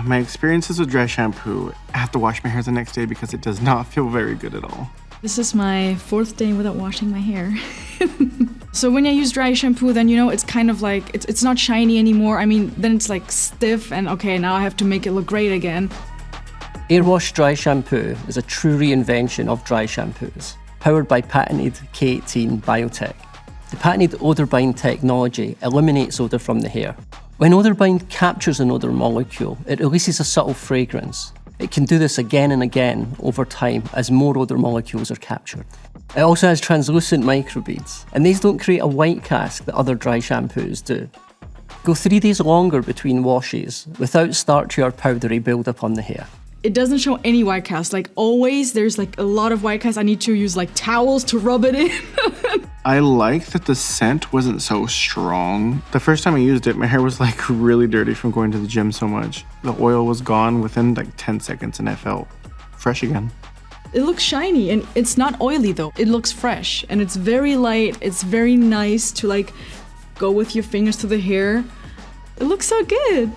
My experiences with dry shampoo, I have to wash my hair the next day because it does not feel very good at all. This is my 4th day without washing my hair. So when I use dry shampoo, then it's kind of like, it's not shiny anymore. I mean, then it's like stiff and okay, now I have to make it look great again. AirWash Dry Shampoo is a true reinvention of dry shampoos, powered by patented K18 biotech. The patented odorBIND technology eliminates odour from the hair. When odorBIND captures an odour molecule, it releases a subtle fragrance. It can do this again and again over time as more odour molecules are captured. It also has translucent microbeads, and these don't create a white cast that other dry shampoos do. Go 3 days longer between washes without starchy or powdery buildup on the hair. It doesn't show any white cast. Like always, there's like a lot of white cast. I need to use like towels to rub it in. I like that the scent wasn't so strong. The first time I used it, my hair was like really dirty from going to the gym so much. The oil was gone within like 10 seconds and I felt fresh again. It looks shiny and it's not oily though. It looks fresh and it's very light. It's very nice to like go with your fingers through the hair. It looks so good.